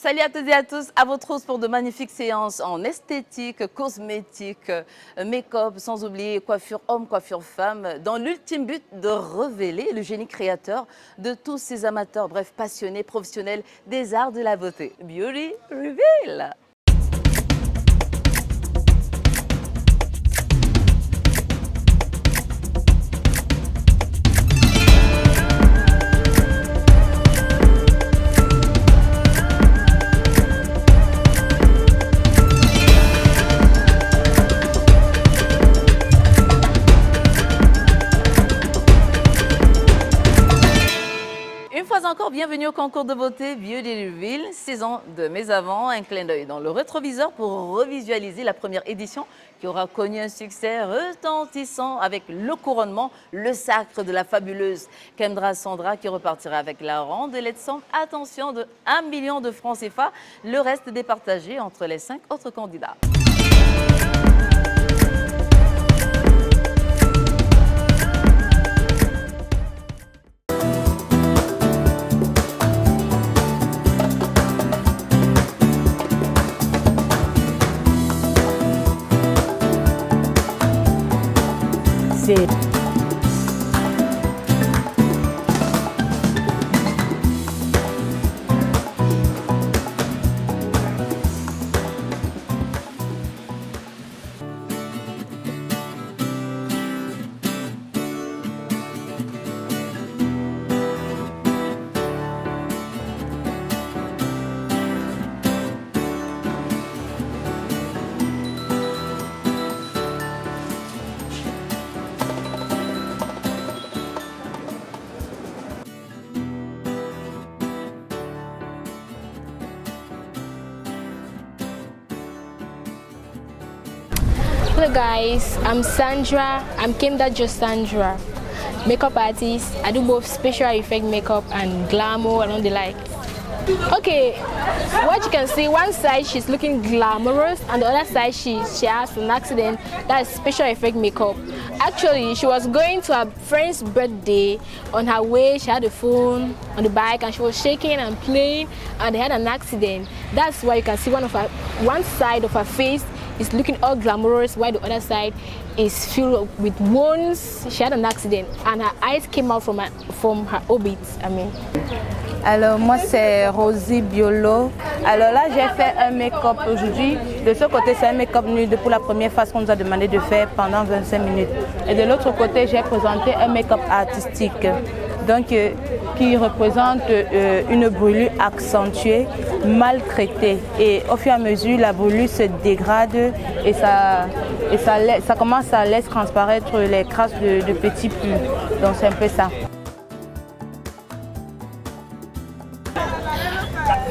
Salut à toutes et à tous, à votre hausse pour de magnifiques séances en esthétique, cosmétique, make-up, sans oublier coiffure homme, coiffure femme, dans l'ultime but de révéler le génie créateur de tous ces amateurs, bref, passionnés, professionnels des arts de la beauté. Beauty Reveal! Une fois encore, bienvenue au concours de beauté Beauty Reveal, saison de Mes Avant, un clin d'œil dans le rétroviseur pour revisualiser la première édition qui aura connu un succès retentissant avec le couronnement, le sacre de la fabuleuse Kendra Sandra qui repartira avec la rondelette somme, attention, de 1 million de francs CFA, le reste départagé entre les 5 autres candidats. C'est Hello guys, I'm Sandra. I'm Kemda Just Sandra, makeup artist. I do both special effect makeup and glamour and all the like. Okay, what you can see, one side she's looking glamorous and the other side she has an accident. That's special effect makeup. Actually, she was going to her friend's birthday. On her way, she had a phone on the bike and she was shaking and playing and they had an accident. That's why you can see one side of her face is looking all glamorous while the other side is filled with wounds. She had an accident and her eyes came out from her orbits, I mean. Alors moi c'est Rosie Biolo. Alors là j'ai fait un make-up aujourd'hui. De ce côté c'est un make-up nude pour la première phase qu'on nous a demandé de faire pendant 25 minutes. Et de l'autre côté j'ai présenté un make-up artistique. Donc qui représente une brûlure accentuée, maltraitée. Et au fur et à mesure la brûlure se dégrade et ça commence à laisser transparaître les traces de petits pus. Donc c'est un peu ça.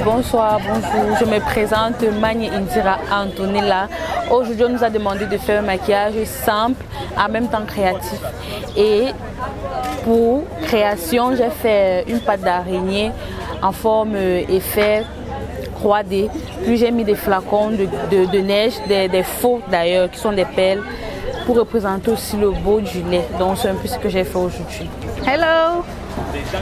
Bonsoir, bonjour, je me présente Magne Indira Antonella. Aujourd'hui, on nous a demandé de faire un maquillage simple, en même temps créatif. Et pour création, j'ai fait une pâte d'araignée en forme effet 3D. Puis j'ai mis des flacons de neige, des faux d'ailleurs, qui sont des perles, pour représenter aussi le beau du lait. Donc c'est un peu ce que j'ai fait aujourd'hui. Hello,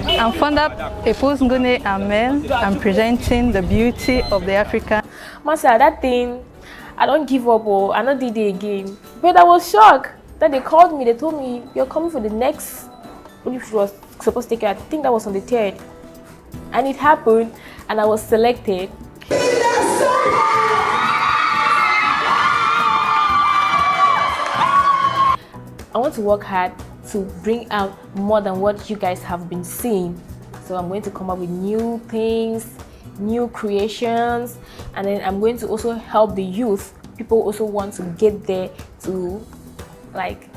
I'm Fonda Epos Ngone Amel. I'm presenting the beauty of the African. Master, that thing, I don't give up or I not did it again. But I was shocked that they called me, they told me you're coming for the next, which was supposed to take, I think that was on the 3rd. And it happened and I was selected. I want to work hard to bring out more than what you guys have been seeing. So I'm going to come up with new things, new creations, and then I'm going to also help the youth. People also want to get there to like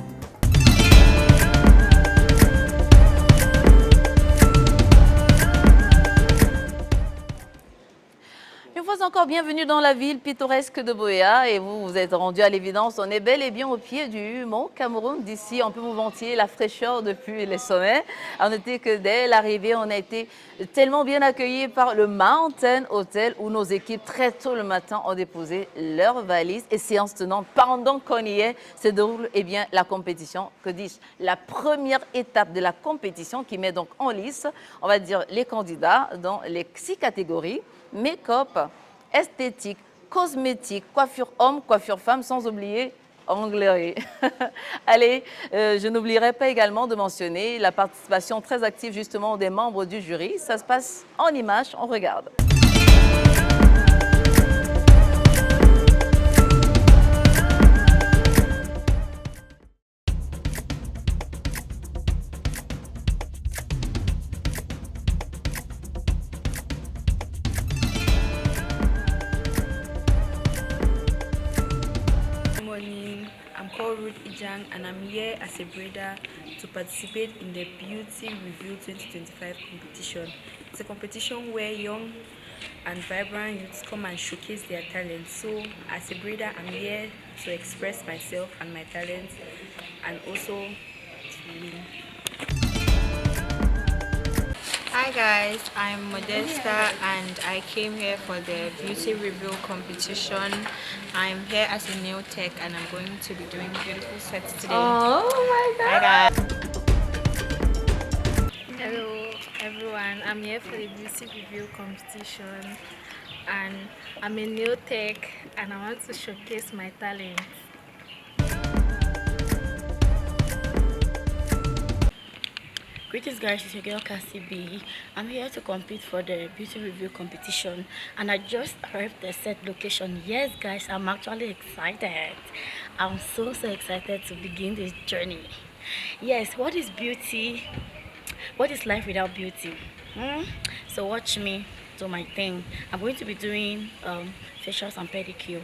Une fois encore, bienvenue dans la ville pittoresque de Buea et vous êtes rendu à l'évidence, on est bel et bien au pied du mont Cameroun. D'ici, on peut vous vanter la fraîcheur depuis les sommets. À noter que dès l'arrivée, on a été tellement bien accueillis par le Mountain Hotel où nos équipes, très tôt le matin, ont déposé leurs valises. Et séance tenante, pendant qu'on y est, se déroule bien, la compétition, que dis-je, la première étape de la compétition qui met donc en lice, on va dire, les candidats dans les 6 catégories. make-up, esthétique, cosmétique, coiffure homme, coiffure femme, sans oublier onglerie. Allez, je n'oublierai pas également de mentionner la participation très active justement des membres du jury. Ça se passe en images, on regarde. I'm called Ruth Ijang and I'm here as a breeder to participate in the Beauty Review 2025 competition. It's a competition where young and vibrant youths come and showcase their talents. So as a breeder, I'm here to express myself and my talents and also to win. Hi guys, I'm Modesta and I came here for the beauty review competition. I'm here as a nail tech and I'm going to be doing beautiful sets today. Oh my God! Hi guys. Hello everyone, I'm here for the beauty review competition and I'm a nail tech and I want to showcase my talent. Greetings guys, it's your girl Cassie B. I'm here to compete for the beauty review competition and I just arrived at set location. Yes guys, I'm actually excited. I'm so excited to begin this journey. Yes, what is beauty? What is life without beauty? So watch me do my thing. I'm going to be doing facials and pedicure.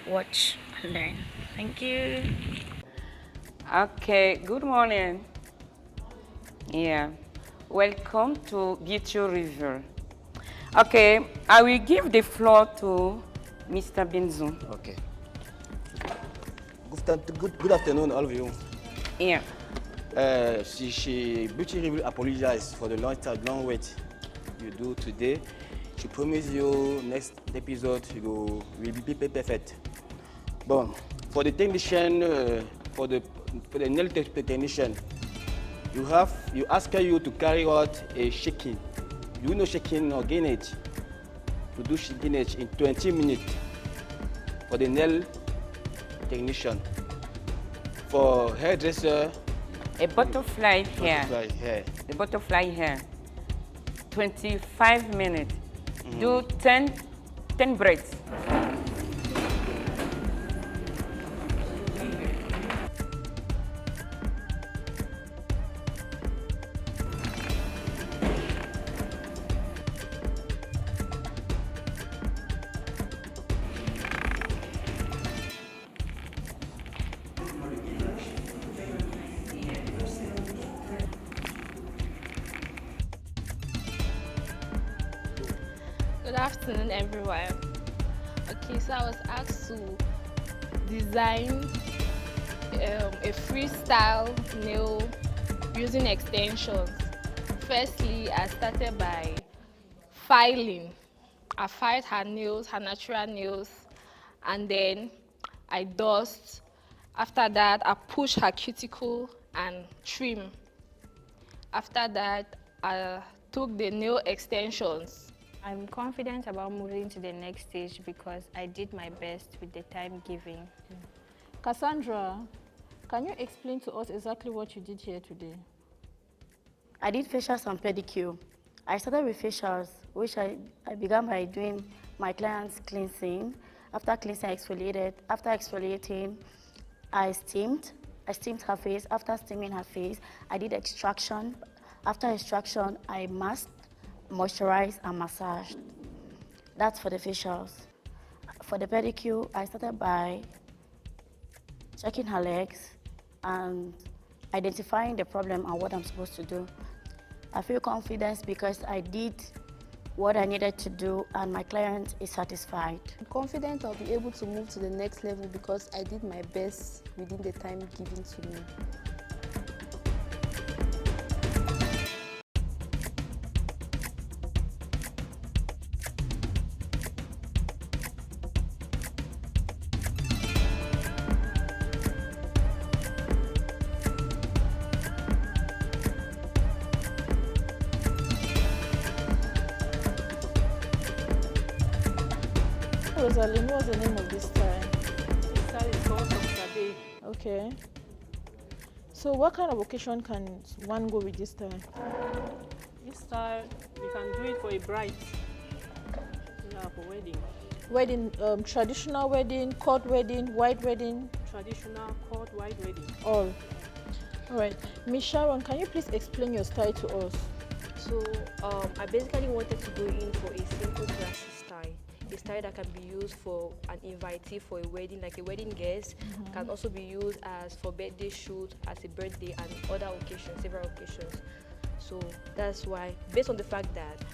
Watch and learn. Thank you. Okay, good morning. Yeah, welcome to Beauty Review. Okay, I will give the floor to Mr. Benzo. Okay. Good afternoon, all of you. Yeah. She Beauty Review apologize for the long wait you do today. She promise you next episode you will be perfect. But for the technician, for the nail technician, you ask you to carry out a shaking. You know shaking or gainage. To do gainage in 20 minutes for the nail technician. For hairdresser, a butterfly hair. The butterfly hair. 25 minutes. Do 10 braids. Good afternoon, everyone. Okay, so I was asked to design a freestyle nail using extensions. Firstly, I started by filing. I filed her nails, her natural nails, and then I dust. After that, I push her cuticle and trim. After that, I took the nail extensions. I'm confident about moving to the next stage because I did my best with the time given. Cassandra, can you explain to us exactly what you did here today? I did facials and pedicure. I started with facials, which I began by doing my client's cleansing. After cleansing, I exfoliated. After exfoliating, I steamed her face. After steaming her face, I did extraction. After extraction, I masked, moisturized, and massaged. That's for the facials. For the pedicure, I started by checking her legs and identifying the problem and what I'm supposed to do. I feel confident because I did what I needed to do and my client is satisfied. I'm confident I'll be able to move to the next level because I did my best within the time given to me. Rosaline, what's the name of this style? This style is called Sabe. Okay. So what kind of occasion can one go with this style? This style, we can do it for a bride. Yeah, for wedding. Wedding, traditional wedding, court wedding, white wedding? Traditional, court, white wedding. All right. Miss Sharon, can you please explain your style to us? So I basically wanted to go in for a simple classy style. A style that can be used for an invitee for a wedding, like a wedding guest. Can also be used as for birthday shoot, as a birthday and other occasions, several occasions. So that's why, based on the fact that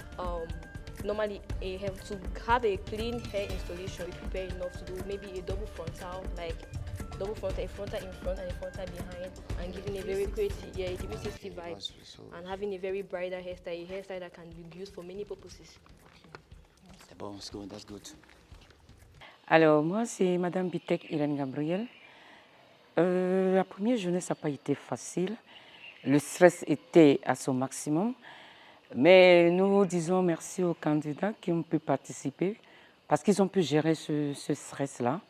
normally to have a clean hair installation, we prepare enough to do maybe a double frontal, like double frontal, a frontal in front and a frontal behind, and giving a very pretty, yeah, a 360 vibe, and having a very bridal hairstyle, a hairstyle that can be used for many purposes. C'est bon, c'est good, that's good. Alors, moi, c'est Madame Bitek Hélène Gabriel. La première journée, ça n'a pas été facile. Le stress était à son maximum. Mais nous disons merci aux candidats qui ont pu participer parce qu'ils ont pu gérer ce stress-là.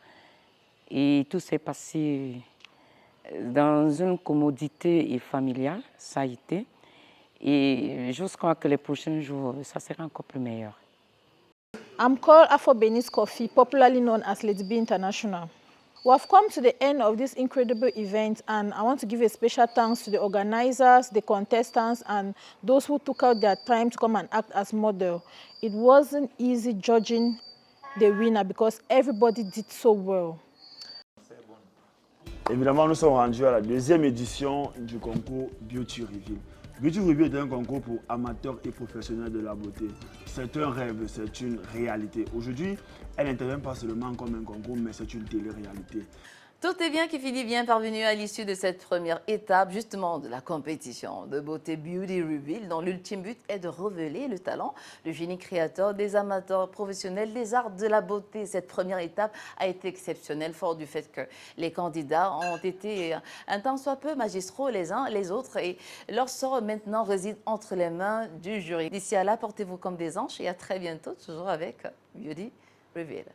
Et tout s'est passé dans une commodité et familiale, ça a été. Et je crois que les prochains jours, ça sera encore plus meilleur. I'm called Afro Benis Coffee, popularly known as Lady B International. We have come to the end of this incredible event, and I want to give a special thanks to the organizers, the contestants, and those who took out their time to come and act as model. It wasn't easy judging the winner because everybody did so well. Évidemment, nous sommes rendus à la deuxième édition du concours Beauty Reveal. Beauty Reveal est un concours pour amateurs et professionnels de la beauté. C'est un rêve, c'est une réalité. Aujourd'hui, elle n'intervient pas seulement comme un concours, mais c'est une télé-réalité. Tout est bien qui finit bien, parvenu à l'issue de cette première étape, justement, de la compétition de beauté Beauty Reveal, dont l'ultime but est de révéler le talent, le génie créateur des amateurs professionnels des arts de la beauté. Cette première étape a été exceptionnelle, fort du fait que les candidats ont été un tant soit peu magistraux les uns les autres, et leur sort maintenant réside entre les mains du jury. D'ici à là, portez-vous comme des anges et à très bientôt, toujours avec Beauty Reveal.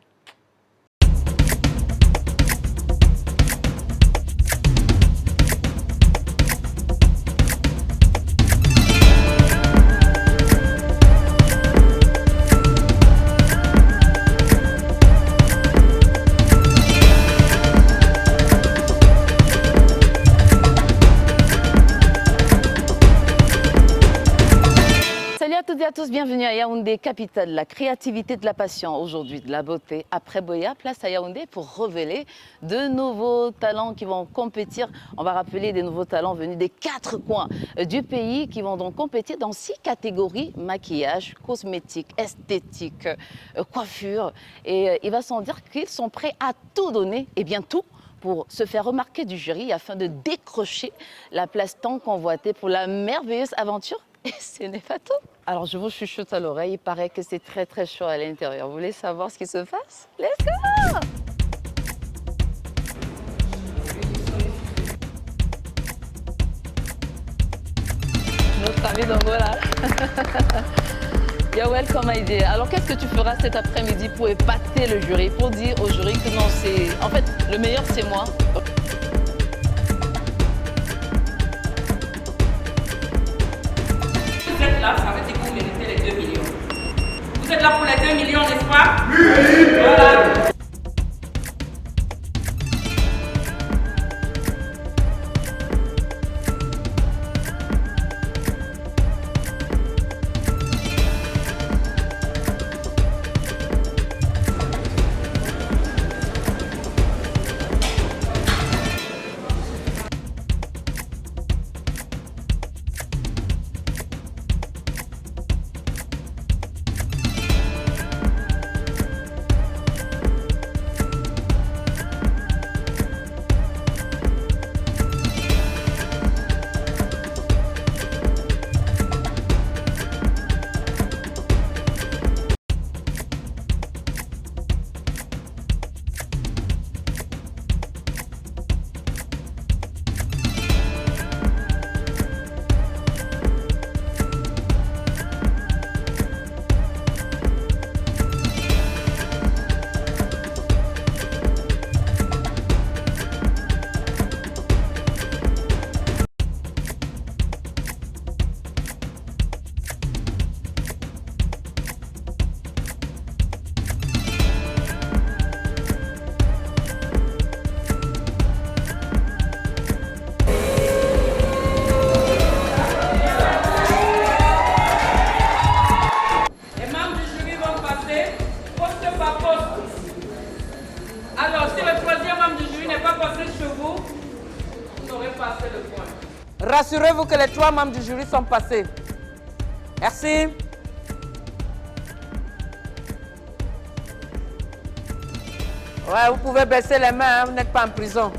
Salut à toutes et à tous, bienvenue à Yaoundé, capitale de la créativité, de la passion, aujourd'hui de la beauté. Après Boya, place à Yaoundé pour révéler de nouveaux talents qui vont compétir. On va rappeler des nouveaux talents venus des 4 coins du pays qui vont donc compétir dans 6 catégories: maquillage, cosmétique, esthétique, coiffure. Et il va sans dire qu'ils sont prêts à tout donner, et bien tout, pour se faire remarquer du jury afin de décrocher la place tant convoitée pour la merveilleuse aventure. Et ce n'est pas tout. Alors je vous chuchote à l'oreille, il paraît que c'est très très chaud à l'intérieur. Vous voulez savoir ce qui se passe? Let's go! Notre ami d'Angola. You're welcome, my dear. Alors qu'est-ce que tu feras cet après-midi pour épater le jury, pour dire au jury que non, c'est... En fait, le meilleur c'est moi. Ça veut dire que vous méritez les 2 millions. Vous êtes là pour les 2 millions, n'est-ce pas? Oui! Voilà. poste par poste. Alors, si le troisième membre du jury n'est pas passé chez vous, vous n'aurez pas assez de points. Rassurez-vous que les 3 membres du jury sont passés. Merci. Ouais, vous pouvez baisser les mains, hein, vous n'êtes pas en prison.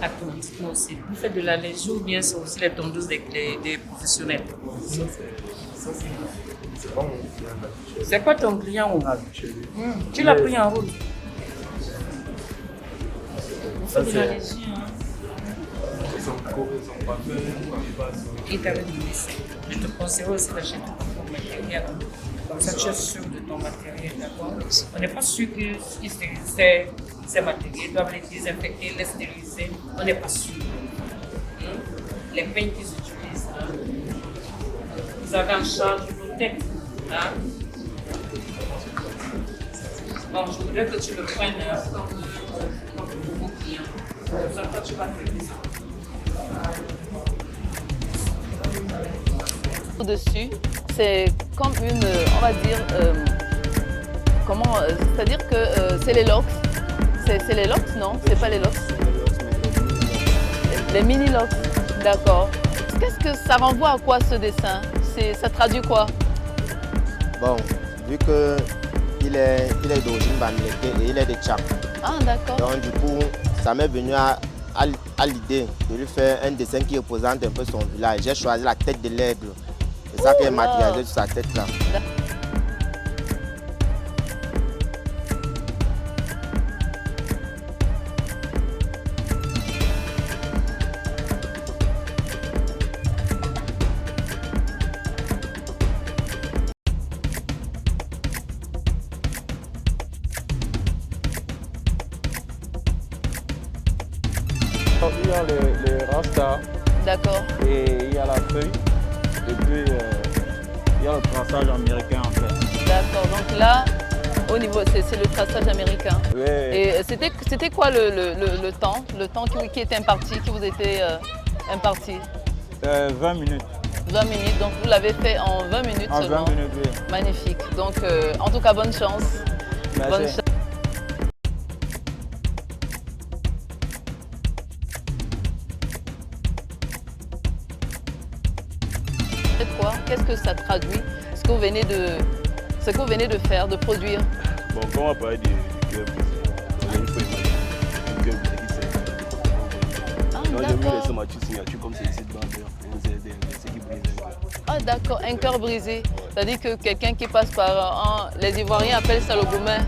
Attends, dites-moi aussi, vous faites de l'allergie ou bien c'est aussi les tondeuses des professionnels? C'est pas mon client habituel. C'est pas ton client ou tu l'as pris en route. Vous faites de l'allergie, hein? Ils ont pas fait. Il t'avait donné ça. Je te conseillerais aussi d'acheter ton matériel. Comme ça, tu es sûr de ton matériel, d'accord? On n'est pas sûr que ces matériels doivent les désinfecter, les stériliser. On n'est pas sûr. Les peignes qu'ils utilisent, hein? Vous avez en charge vos têtes. Hein? Bon, je voudrais que tu le prennes comme vos clients. Comme ça, toi, tu vas faire ça. Au-dessus, c'est comme une, on va dire, c'est-à-dire que c'est les locks. C'est les locks, non? C'est pas les locks. Les mini-locks, d'accord. Qu'est-ce que ça renvoie à quoi ce dessin? Ça traduit quoi? Bon, vu qu'il est d'origine bamileke et il est de Tchad. Ah, d'accord. Donc du coup, ça m'est venu à l'idée de lui faire un dessin qui représente un peu son village. J'ai choisi la tête de l'aigle. C'est ça qui est matérialisé sur sa tête là. Il y a les rastas. D'accord. Et il y a la feuille. Et puis il y a le traçage américain en fait. D'accord. Donc là, au niveau, c'est le traçage américain. Oui. Et c'était quoi le temps qui était imparti, qui vous était imparti? 20 minutes. 20 minutes. Donc vous l'avez fait en 20 minutes en seulement. 20 minutes, oui. Magnifique. Donc en tout cas, bonne chance. Merci. Bonne chance. Quoi? Qu'est-ce que ça traduit? Ce que vous venez de faire, de produire? Bon, quand on va parler du cœur brisé, il faut imaginer un cœur brisé qui s'est. Ah, donc j'ai mis d'accord. les signatures comme c'est ici devant c'est qui brise un cœur. Ah d'accord, un cœur brisé. C'est-à-dire que quelqu'un qui passe par les Ivoiriens appellent ça le gourmet.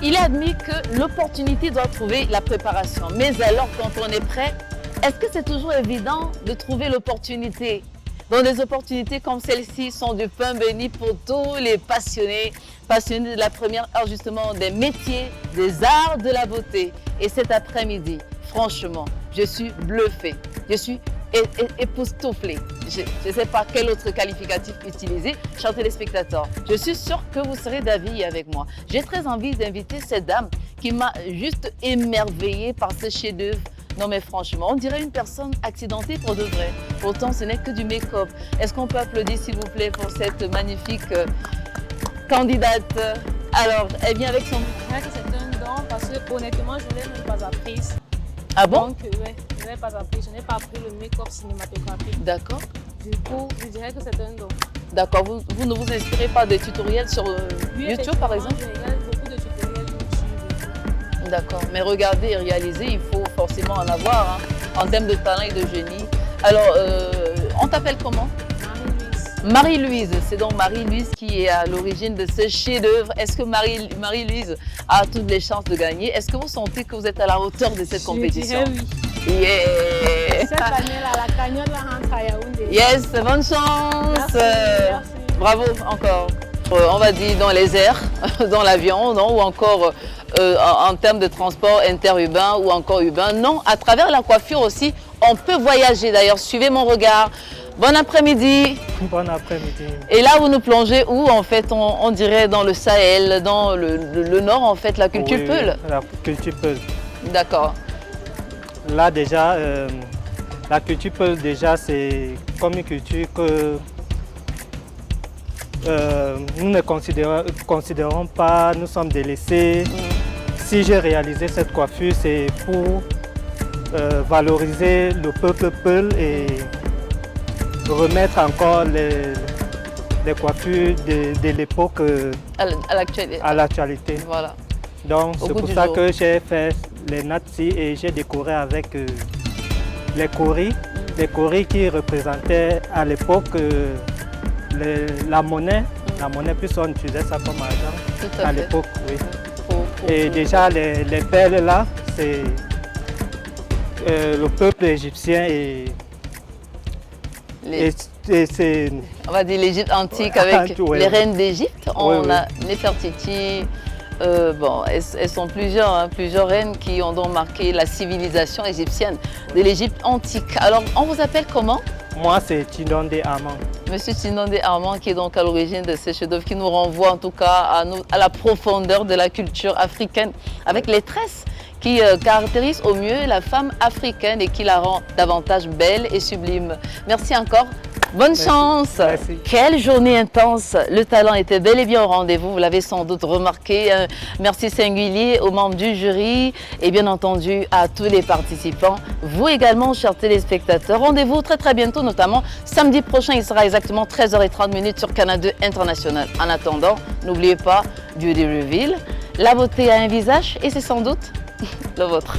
Il est admis que l'opportunité doit trouver la préparation. Mais alors, quand on est prêt, est-ce que c'est toujours évident de trouver l'opportunité? Donc, des opportunités comme celle-ci sont du pain béni pour tous les passionnés de la première heure justement des métiers, des arts de la beauté. Et cet après-midi, franchement, je suis bluffée, je suis époustouflée. Je ne sais pas quel autre qualificatif utiliser, chers téléspectateurs. Je suis sûre que vous serez d'avis avec moi. J'ai très envie d'inviter cette dame qui m'a juste émerveillée par ce chef-d'œuvre. Non mais franchement, on dirait une personne accidentée pour de vrai. Pourtant, ce n'est que du make-up. Est-ce qu'on peut applaudir s'il vous plaît pour cette magnifique candidate? Alors, elle vient avec son... Je dirais que c'est un don parce que honnêtement, je ne l'ai même pas apprise. Ah bon? Donc, ouais, je ne l'ai pas appris. Je n'ai pas appris le make-up cinématographique. D'accord. Du coup, je dirais que c'est un don. D'accord. Vous ne vous inspirez pas des tutoriels sur YouTube par exemple? Je regarde beaucoup de tutoriels YouTube. D'accord. Mais regarder et réaliser, il faut forcément en avoir hein, en termes de talent et de génie. Alors, on t'appelle comment? Marie-Louise, c'est donc Marie-Louise qui est à l'origine de ce chef-d'œuvre. Est-ce que Marie-Louise a toutes les chances de gagner? Est-ce que vous sentez que vous êtes à la hauteur de cette compétition? Je dirais oui. Yeah. Cette année-là, la cagnotte la rentre à Yaoundé. Yes, bonne chance. Merci. Bravo encore. On va dire dans les airs, dans l'avion, non? Ou encore en termes de transport interurbain ou encore urbain. Non, à travers la coiffure aussi, on peut voyager. D'ailleurs, suivez mon regard. Bon après-midi. Bon après-midi. Et là, vous nous plongez où en fait? On dirait dans le Sahel, dans le nord en fait, la culture Peul. La culture Peul. D'accord. Là déjà, la culture Peul déjà c'est comme une culture que nous ne considérons pas, nous sommes délaissés. Si j'ai réalisé cette coiffure, c'est pour valoriser le peuple Peul et remettre encore les coiffures de l'époque à l'actualité. Voilà. Donc c'est pour ça que j'ai fait les Natsi et j'ai décoré avec les coris qui représentaient à l'époque la monnaie plus on utilisait ça comme argent à l'époque. Oui. Et déjà les perles là, c'est le peuple égyptien et on va dire l'Égypte antique avec les reines d'Égypte. On a Néfertiti. Bon, elles sont plusieurs reines qui ont donc marqué la civilisation égyptienne de l'Égypte antique. Alors, on vous appelle comment? Moi, c'est Tindonde Armand. Monsieur Tindonde Armand, qui est donc à l'origine de ces chefs-d'œuvre, qui nous renvoie en tout cas à la profondeur de la culture africaine, avec les tresses qui caractérisent au mieux la femme africaine et qui la rend davantage belle et sublime. Merci encore. Bonne chance. Merci. Quelle journée intense. Le talent était bel et bien au rendez-vous, vous l'avez sans doute remarqué. Merci singulier aux membres du jury et bien entendu à tous les participants. Vous également, chers téléspectateurs. Rendez-vous très bientôt, notamment samedi prochain. Il sera exactement 13h30 sur Canal 2 International. En attendant, n'oubliez pas Beauty Reveal. La beauté a un visage et c'est sans doute le vôtre.